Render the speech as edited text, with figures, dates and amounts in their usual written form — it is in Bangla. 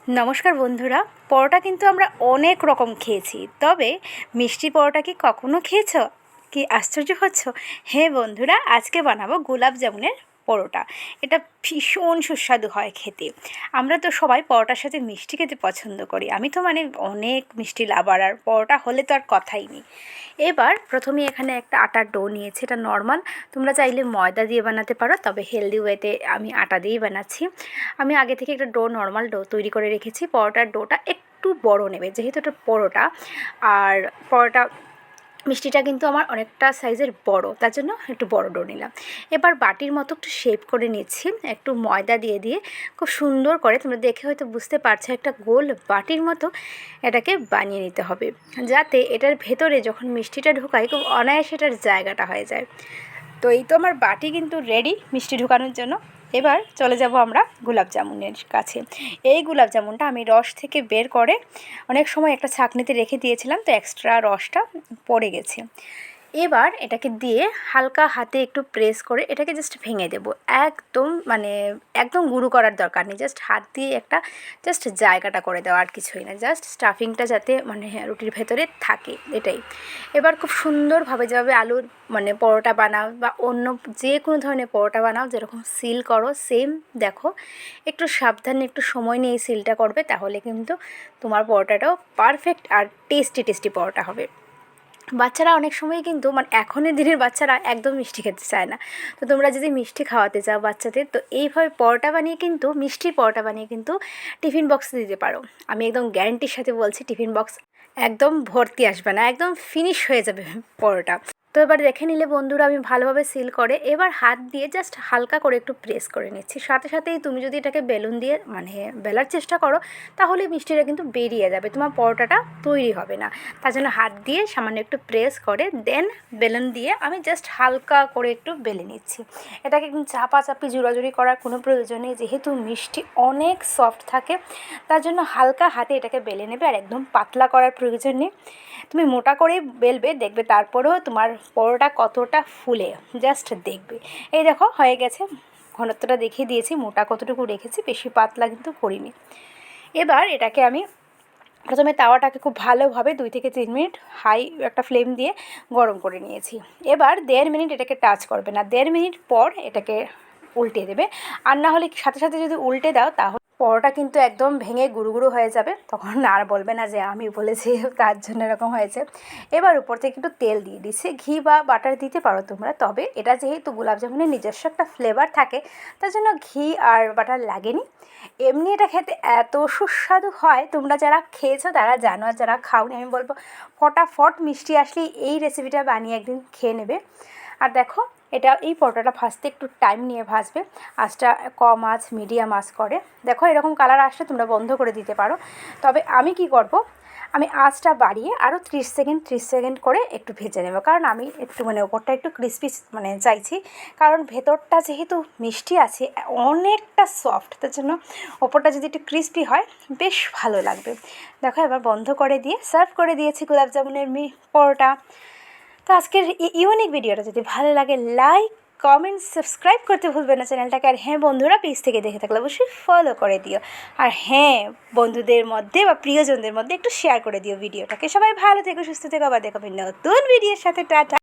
নমস্কার বন্ধুরা। পরোটা কিন্তু আমরা অনেক রকম খেয়েছি, তবে মিষ্টি পরোটা কি কখনো খেয়েছো? কি আশ্চর্য হচ্ছ? হ্যাঁ বন্ধুরা, আজকে বানাবো গোলাপ জামুনের পরোটা। এটা ভীষণ সুস্বাদু হয় খেতে। আমরা তো সবাই পরোটার সাথে মিষ্টি খেতে পছন্দ করি। আমি তো অনেক মিষ্টি লাভার, আর পরোটা হলে তো আর কথাই নেই। এবার প্রথমে এখানে একটা আটার ডো নিয়েছি, এটা নর্মাল। তোমরা চাইলে ময়দা দিয়ে বানাতে পারো, তবে হেলদি ওয়েতে আমি আটা দিয়েই বানাচ্ছি। আমি আগে থেকে একটা নর্মাল ডো তৈরি করে রেখেছি। পরোটার ডোটা একটু বড় নেবে, যেহেতু এটা পরোটা, আর পরোটা মিষ্টিটা কিন্তু আমার অনেকটা সাইজের বড়, তার জন্য একটু বড় ডো নিলাম। এবার বাটির মতো একটু শেপ করে নিচ্ছি, একটু ময়দা দিয়ে দিয়ে খুব সুন্দর করে, তোমরা দেখে হয়তো বুঝতে পারছো, একটা গোল বাটির মতো এটাকে বানিয়ে নিতে হবে, যাতে এটার ভেতরে যখন মিষ্টিটা ঢোকায় খুব অনায়াসে এটার জায়গাটা হয়ে যায়। তো এই তো আমার বাটি কিন্তু রেডি মিষ্টি ঢোকানোর জন্য। এবার চলে যাব আমরা গোলাপ জামুনের কাছে। এই গোলাপ জামুনটা আমি রস থেকে বের করে অনেক সময় একটা ছাঁকনিতে রেখে দিয়েছিলাম, তো এক্সট্রা রসটা পড়ে গেছে। এবার এটাকে দিয়ে হালকা হাতে একটু প্রেস করে এটাকে জাস্ট ভেঙে দেবো। একদম গুঁড়ো করার দরকার নেই, জাস্ট হাত দিয়ে একটা জাস্ট জায়গাটা করে দেওয়া, আর কিছুই না। জাস্ট স্টাফিংটা যাতে রুটির ভেতরে থাকে, এটাই। এবার খুব সুন্দরভাবে যেভাবে আলুর পরোটা বানাও বা অন্য যে কোনো ধরনের পরোটা বানাও, যেরকম সিল করো সেম দেখো, একটু সাবধানে একটু সময় নিয়ে সিলটা করবে, তাহলে কিন্তু তোমার পরোটাটাও পারফেক্ট আর টেস্টি পরোটা হবে। বাচ্চারা অনেক সময় কিন্তু এখনের দিনের বাচ্চারা একদম মিষ্টি খেতে চায় না। তো তোমরা যদি মিষ্টি খাওয়াতে চাও বাচ্চাদের, তো এইভাবে পরোটা বানিয়ে কিন্তু মিষ্টির পরোটা বানিয়ে কিন্তু টিফিন বক্সে দিতে পারো। আমি একদম গ্যারান্টির সাথে বলছি, টিফিন বক্স একদম ভর্তি আসবে না, একদম ফিনিশ হয়ে যাবে পরোটা। তো এবার দেখে নিলে বন্ধুরা, আমি ভালোভাবে সিল করে এবার হাত দিয়ে জাস্ট হালকা করে একটু প্রেস করে নিচ্ছি। সাথে সাথেই তুমি যদি এটাকে বেলুন দিয়ে বেলার চেষ্টা করো, তাহলে মিষ্টিটা কিন্তু বেরিয়ে যাবে, তোমার পরোটাটা তৈরি হবে না। তার জন্য হাত দিয়ে সামান্য একটু প্রেস করে দেন বেলুন দিয়ে আমি জাস্ট হালকা করে একটু বেলে নিচ্ছি। এটাকে কিন্তু চাপাচাপি জোড়াজুড়ি করার কোনো প্রয়োজন নেই, যেহেতু মিষ্টি অনেক সফট থাকে, তার জন্য হালকা হাতে এটাকে বেলে নেবে, আর একদম পাতলা করার প্রয়োজন নেই। তুমি মোটা করে বেলবে, দেখবে তারপরেও তোমার পরোটা কতটা ফুলে, জাস্ট দেখবে। এই দেখো হয়ে গেছে, ঘনত্বটা দেখিয়ে দিয়েছি, মোটা কতটুকু রেখেছি, বেশি পাতলা কিন্তু করিনি। এবার এটাকে আমি প্রথমে তাওয়াটাকে খুব ভালোভাবে 2 থেকে 3 মিনিট হাই একটা ফ্লেম দিয়ে গরম করে নিয়েছি। এবার 1.5 মিনিট এটাকে টাচ করবে না, 1.5 মিনিট পর এটাকে উল্টে দেবে। আর না হলে সাথে সাথে যদি উল্টে দাও, তাহলে পরোটা কিন্তু একদম ভেঙে গুঁড়ো হয়ে যাবে, তখন আর বলবে না যে আমি বলেছি তার জন্য এরকম হয়েছে। এবার উপর থেকে একটু তেল দিয়ে দিচ্ছি, ঘি বা বাটার দিতে পারো তোমরা, তবে এটা যেহেতু গোলাপ জামুনের নিজস্ব একটা ফ্লেভার থাকে, তার জন্য ঘি আর বাটার লাগেনি। এমনি এটা খেতে এত সুস্বাদু হয়, তোমরা যারা খেয়েছো তারা জানো, আর যারা খাওনি আমি বলবো ফটাফট মিষ্টি আসলেই এই রেসিপিটা বানিয়ে একদিন খেয়ে নেবে। আর দেখো, এই পরোটাটা ভাজতে একটু টাইম নিয়ে ভাজবে, আঁচটা কম আঁচ মিডিয়াম আঁচ করে। দেখো এরকম কালার আসলে তোমরা বন্ধ করে দিতে পারো, তবে আমি কি করব, আমি আঁচটা বাড়িয়ে আরও 30 সেকেন্ড করে একটু ভেজে নেব, কারণ আমি একটু ওপরটা একটু ক্রিস্পি চাইছি, কারণ ভেতরটা যেহেতু মিষ্টি আছে অনেকটা সফট, তার জন্য ওপরটা যদি একটু ক্রিস্পি হয় বেশ ভালো লাগবে। দেখো এবার বন্ধ করে দিয়ে সার্ভ করে দিয়েছি গোলাপ জামুনের পরোটা। তো আজকের ইউনিক ভিডিওটা যদি ভালো লাগে, লাইক কমেন্ট সাবস্ক্রাইব করতে ভুলবে না চ্যানেলটাকে। আর হ্যাঁ বন্ধুরা, পেজ থেকে দেখে থাকলে অবশ্যই ফলো করে দিও। আর হ্যাঁ, বন্ধুদের মধ্যে বা প্রিয়জনদের মধ্যে একটু শেয়ার করে দিও ভিডিওটাকে। সবাই ভালো থেকো, সুস্থ থেকো, আবার দেখাবে নতুন ভিডিওর সাথে। টাটা।